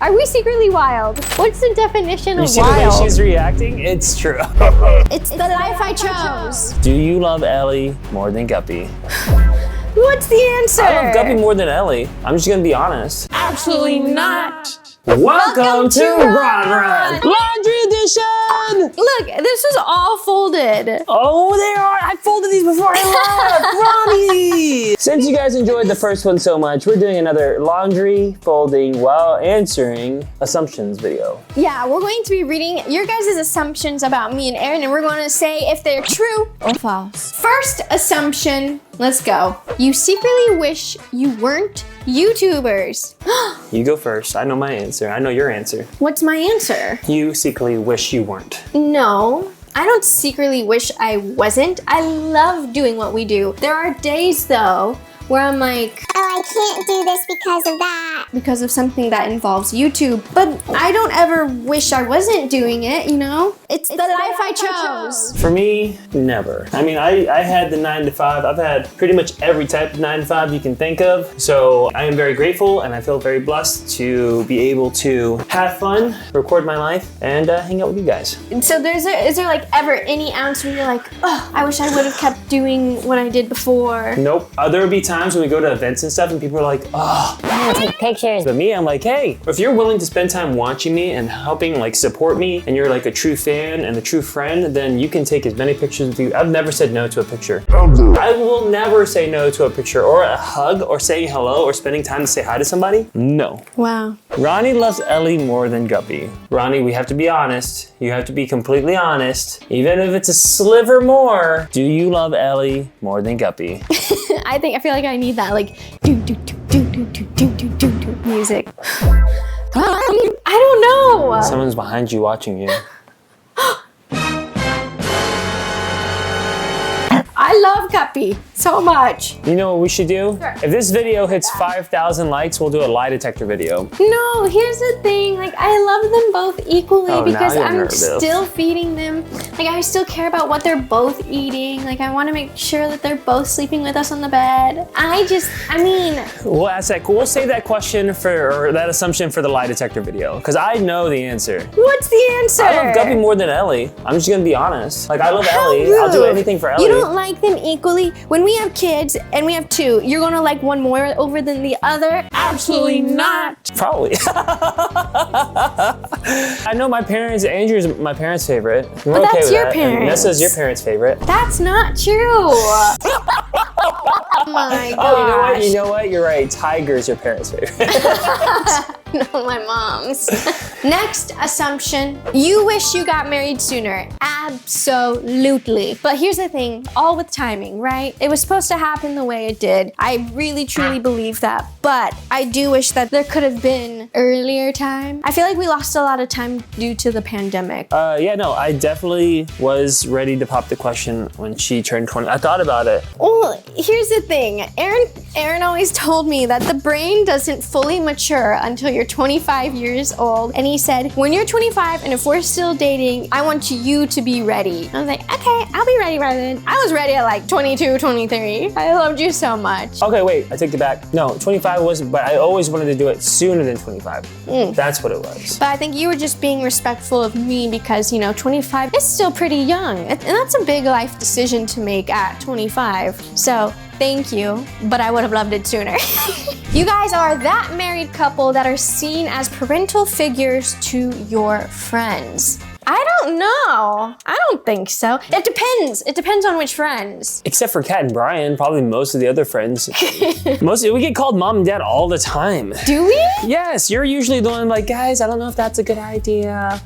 Are we secretly wild? What's the definition of You see wild? the way she's reacting? It's true. It's the life I chose. Do you love Ellie more than Guppy? What's the answer? I love Guppy more than Ellie. I'm just gonna be honest. Absolutely not. Welcome to RonRon! Laundry edition! Look, this is all folded. Oh, they are! I folded these before I left! Ronnie! Since you guys enjoyed the first one so much, we're doing another laundry folding while answering assumptions video. Yeah, we're going to be reading your guys' assumptions about me and Aaron, and we're going to say if they're true or false. First assumption, let's go. You secretly wish you weren't YouTubers. You go first. I know my answer. I know your answer. What's my answer? You secretly wish you weren't. No, I don't secretly wish I wasn't. I love doing what we do. There are days though where I'm like, oh, I can't do this because of that. Because of something that involves YouTube. But I don't ever wish I wasn't doing it, you know? It's the life I chose. For me, never. I mean, I had the 9 to 5. I've had pretty much every type of 9 to 5 you can think of. So I am very grateful and I feel very blessed to be able to have fun, record my life, and hang out with you guys. So is there like ever any ounce where you're like, oh, I wish I would have kept doing what I did before? Nope. There would be times when we go to events and stuff and people are like, oh, I want to take pictures. but me, I'm like, hey, if you're willing to spend time watching me and helping like support me and you're like a true fan and a true friend, then you can take as many pictures with you. I've never said no to a picture. I will never say no to a picture or a hug or saying hello or spending time to say hi to somebody. No. Wow. Ronnie loves Ellie more than Guppy. Ronnie, we have to be honest. You have to be completely honest. Even if it's a sliver more, do you love Ellie more than Guppy? I feel like I need that like do do do do do do do do do do music. I don't know. Someone's behind you watching you. I love Guppy so much. You know what we should do? Sure. If this video hits 5,000 likes, we'll do a lie detector video. No, here's the thing. Like, I love them both equally Oh, now because you're I'm nervous. still feeding them. Like, I still care about what they're both eating. Like, I want to make sure that they're both sleeping with us on the bed. I mean. We'll ask that. We'll save that question or that assumption for the lie detector video because I know the answer. What's the answer? I love Guppy more than Ellie. I'm just gonna be honest. Like I love How Ellie. I'll do rude. anything for Ellie. You don't like them equally? When we have kids and we have two, you're gonna like one more over than the other? Absolutely not. Probably. I know my parents. Andrew's my parents' favorite. We're But okay that's with your that. And parents. Nessa's your parents' favorite. That's not true. Oh my gosh. Oh, you know what? You're right. Tiger's your parents' favorite. No, my mom's. Next assumption, you wish you got married sooner. Absolutely. But here's the thing, all with timing, right? It was supposed to happen the way it did. I really, truly believe that. But I do wish that there could have been earlier time. I feel like we lost a lot of time due to the pandemic. Yeah, no, I definitely was ready to pop the question when she turned 20. I thought about it. Well, here's the thing. Aaron always told me that the brain doesn't fully mature until you're 25 years old. And he said, when you're 25 and if we're still dating, I want you to be ready. I was like, okay, I'll be ready by then. I was ready at like 22, 23. I loved you so much. Okay, wait, I take it back. No, 25 wasn't, but I always wanted to do it sooner than 25. That's what it was. But I think you were just being respectful of me because, you know, 25 is still pretty young. And that's a big life decision to make at 25. So thank you, but I would have loved it sooner. You guys are that married couple that are seen as parental figures to your friends. I don't know. I don't think so. It depends. It depends on which friends. Except for Kat and Brian, probably most of the other friends. We get called mom and dad all the time. Do we? Yes, you're usually the one like, guys, I don't know if that's a good idea.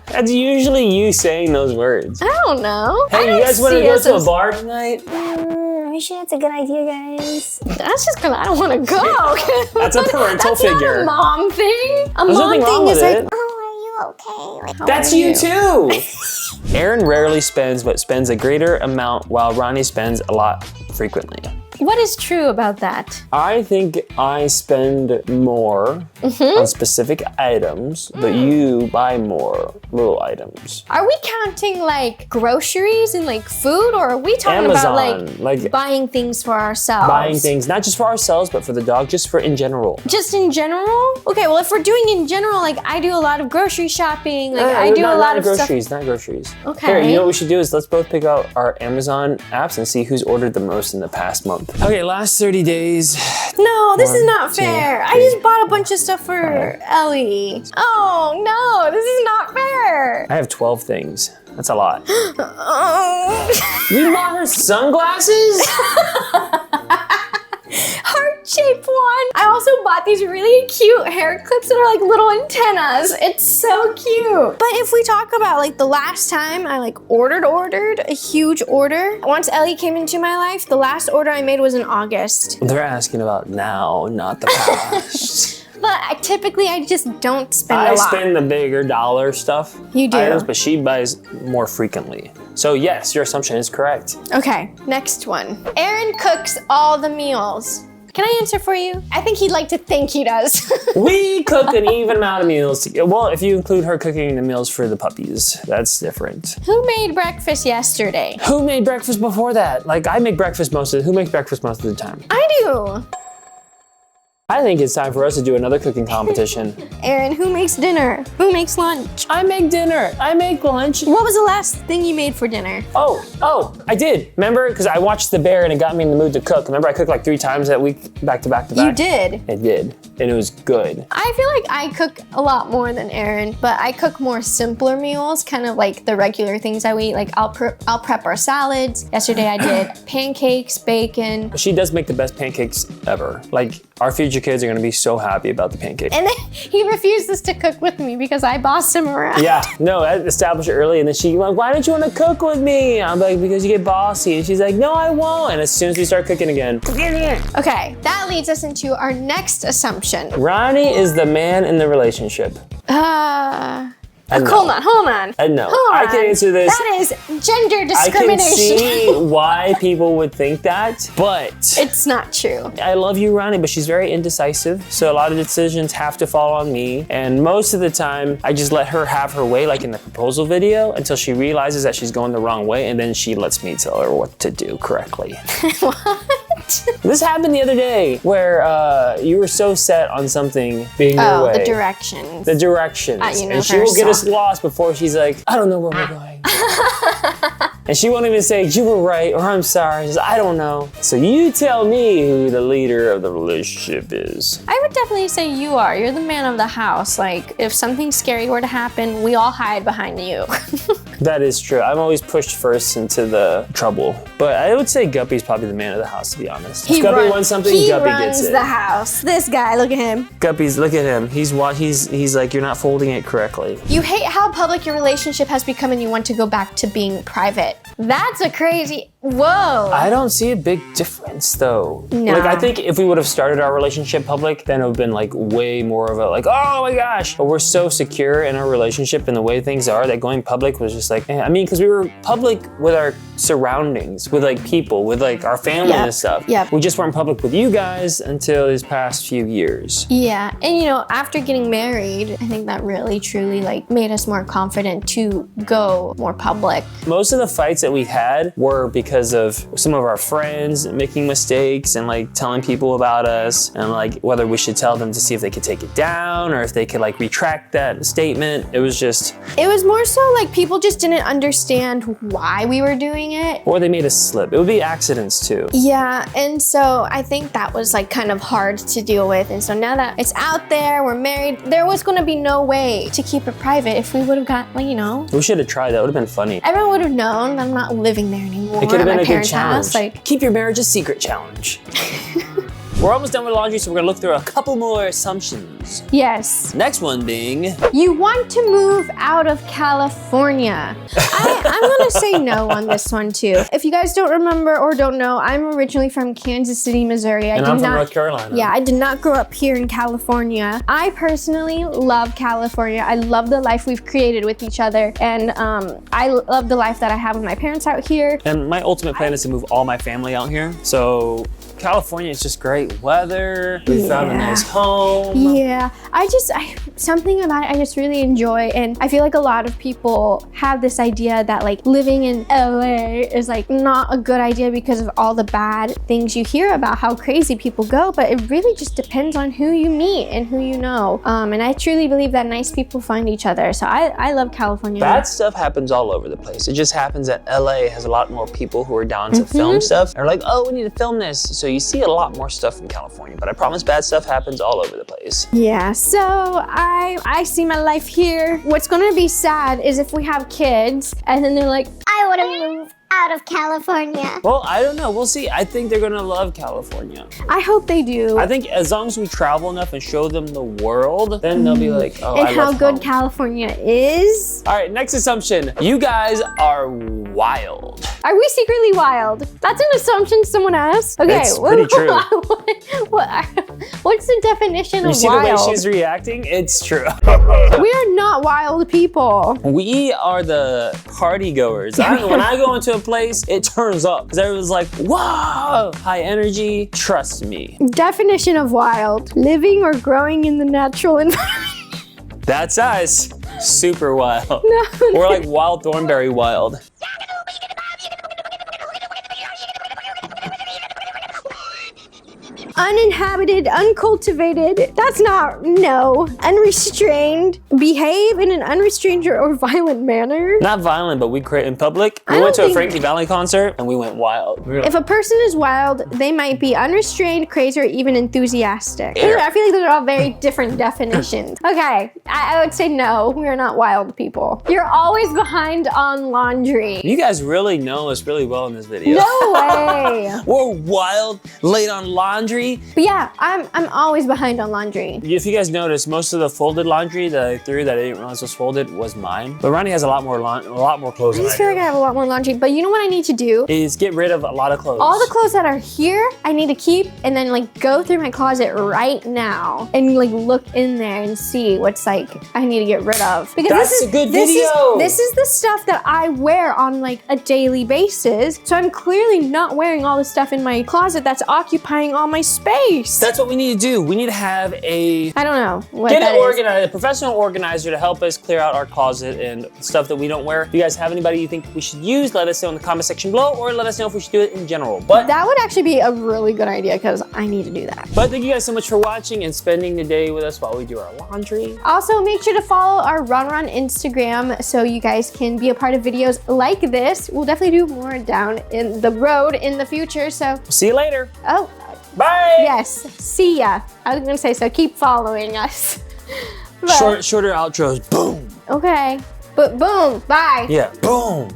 That's usually you saying those words. I don't know. I Hey, don't you guys want to see go us to a as- bar tonight? Are you sure that's a good idea, guys? That's just because I don't want to go. That's a parental That's figure. not a mom thing. A There's mom nothing wrong thing is with like, it. Oh, are you okay? Like, That's are you you? too. Aaron rarely spends, but spends a greater amount while Ronnie spends a lot frequently. What is true about that? I think I spend more on specific items, but you buy more little items. Are we counting like groceries and like food, or are we talking about like buying things for ourselves? Buying things, not just for ourselves, but for the dog, just for in general. Just in general? Okay, well if we're doing in general, like I do a lot of grocery shopping, like I do a lot of groceries, stuff. not groceries. Okay. Here, you know what we should do is let's both pick out our Amazon apps and see who's ordered the most in the past month. Okay, last 30 days. No, this is not 2, fair. 3. I just bought a bunch of stuff for Ellie. Oh no, this is not fair. I have 12 things. That's a lot. Oh. You bought her sunglasses? Heart-shaped one. I also bought these really cute hair clips that are like little antennas. It's so cute. But if we talk about like the last time I like ordered a huge order, once Ellie came into my life, the last order I made was in August. They're asking about now, not the past. But I just don't spend a lot. I spend the bigger dollar stuff. You do. Items, but she buys more frequently. So yes, your assumption is correct. Okay, next one. Aaron cooks all the meals. Can I answer for you? I think he'd like to think he does. We cook an even amount of meals. Well, if you include her cooking the meals for the puppies, that's different. Who made breakfast yesterday? Who made breakfast before that? Like I make breakfast who makes breakfast most of the time? I do. I think it's time for us to do another cooking competition. Aaron, who makes dinner? Who makes lunch? I make dinner. I make lunch. What was the last thing you made for dinner? Oh, I did. Remember? Because I watched The Bear and it got me in the mood to cook. Remember I cooked like 3 times that week, back to back to back? You did. I did, and it was good. I feel like I cook a lot more than Aaron, but I cook more simpler meals, kind of like the regular things I eat. Like I'll prep our salads. Yesterday I did pancakes, bacon. She does make the best pancakes ever. Like our future kids are gonna be so happy about the pancakes. And then he refuses to cook with me because I bossed him around. Yeah, no, I established it early, and then she like, why don't you want to cook with me? I'm like, because you get bossy. And she's like, no, I won't. And as soon as we start cooking again. Okay, that leads us into our next assumption. Ronnie is the man in the relationship. Hold on. No, I can answer this. That is gender discrimination. I can see why people would think that, but it's not true. I love you, Ronnie, but she's very indecisive. So a lot of decisions have to fall on me. And most of the time, I just let her have her way, like in the proposal video, until she realizes that she's going the wrong way. And then she lets me tell her what to do correctly. What? This happened the other day where you were so set on something being your way. The directions. The directions. And she will get us lost before she's like, I don't know where we're going. And she won't even say, you were right, or I'm sorry. She's, I don't know. So you tell me who the leader of the relationship is. I would definitely say you are. You're the man of the house. Like, if something scary were to happen, we all hide behind you. That is true. I'm always pushed first into the trouble. But I would say Guppy's probably the man of the house, to be honest. If Guppy wants something, Guppy gets it. He runs the house. This guy, look at him. Guppy's, look at him. He's like, you're not folding it correctly. You hate how public your relationship has become and you want to go back to being private. That's a crazy, whoa. I don't see a big difference though. No. Like I think if we would have started our relationship public, then it would have been like way more of a like, oh my gosh. But we're so secure in our relationship and the way things are that going public was just like, I mean, because we were public with our surroundings, with like people, with like our family and stuff. Yeah. We just weren't public with you guys until these past few years. Yeah, and you know, after getting married, I think that really truly like made us more confident to go more public. Most of the fights that we had were because of some of our friends making mistakes and like telling people about us and like whether we should tell them to see if they could take it down or if they could like retract that statement. It was more so like people just didn't understand why we were doing it. Or they made us slip. It would be accidents too. Yeah, and so I think that was like kind of hard to deal with. And so now that it's out there, we're married, there was gonna be no way to keep it private if we would have got, like, you know. We should have tried that, it would have been funny. Everyone would have known that I'm not living there anymore. It could have been a good challenge. House, like, keep your marriage a secret challenge. We're almost done with laundry, so we're gonna look through a couple more assumptions. Yes. Next one being... You want to move out of California. I'm gonna say no on this one too. If you guys don't remember or don't know, I'm originally from Kansas City, Missouri. I'm from North Carolina. Yeah, I did not grow up here in California. I personally love California. I love the life we've created with each other. And I love the life that I have with my parents out here. And my ultimate plan is to move all my family out here. So California is just great weather. We found a nice home. Yeah, something about it I just really enjoy, and I feel like a lot of people have this idea that like living in LA is like not a good idea because of all the bad things you hear about how crazy people go, but it really just depends on who you meet and who you know. And I truly believe that nice people find each other, so I love California. Bad stuff happens all over the place. It just happens that LA has a lot more people who are down to film stuff. They're like, oh, we need to film this. So you see a lot more stuff in California, but I promise bad stuff happens all over the place. Yeah, so I see my life here. What's gonna be sad is if we have kids and then they're like, I want to move out of California. Well, I don't know. We'll see. I think they're gonna love California. I hope they do. I think as long as we travel enough and show them the world, then they'll be like, oh, and I how love good home. California is. All right, next assumption. You guys are wild. Are we secretly wild? That's an assumption someone asked. Okay, It's pretty true. What's the definition of You see wild? the way she's reacting? It's true. We are not wild people. We are the party goers. When I go into a place, it turns up because everyone's like, wow, high energy. Trust me. Definition of wild: living or growing in the natural environment. That's us. Super wild. No. We're like wild thornberry wild. Uninhabited, uncultivated. That's not, no. Unrestrained. Behave in an unrestrained or violent manner. Not violent, but we create in public. I We went to don't a think- Frankie Valli concert and we went wild. We were like, If a person is wild, they might be unrestrained, crazy, or even enthusiastic. Yeah. I feel like those are all very different definitions. Okay, I would say no, we are not wild people. You're always behind on laundry. you guys really know us really well in this video. No way. We're wild, late on laundry. But yeah, I'm always behind on laundry. If you guys notice, most of the folded laundry that I threw that I didn't realize was folded was mine. But Ronnie has a lot more clothes I than just feel like I I have a lot more laundry, but you know what I need to do? do. Is get rid of a lot of clothes. All the clothes that are here, I need to keep and then like go through my closet right now and like look in there and see what's like I need to get rid of. Because That's a good video. This is the stuff that I wear on like a daily basis. So I'm clearly not wearing all the stuff in my closet that's occupying all my space. That's what we need to do. We need to have a I don't know what get that it is. organized, a professional organizer to help us clear out our closet and stuff that we don't wear. If you guys have anybody you think we should use, let us know in the comment section below, or let us know if we should do it in general. But That would actually be a really good idea because I need to do that. thank you guys so much for watching and spending the day with us while we do our laundry. Also, make sure to follow our RonRon Instagram so you guys can be a part of videos like this. We'll definitely do more down in the road in the future. So, See you later. oh, Bye. yes, see ya. I was gonna say, so keep following us. But- Shorter outros. Boom. Okay, but boom, bye. Yeah. Boom.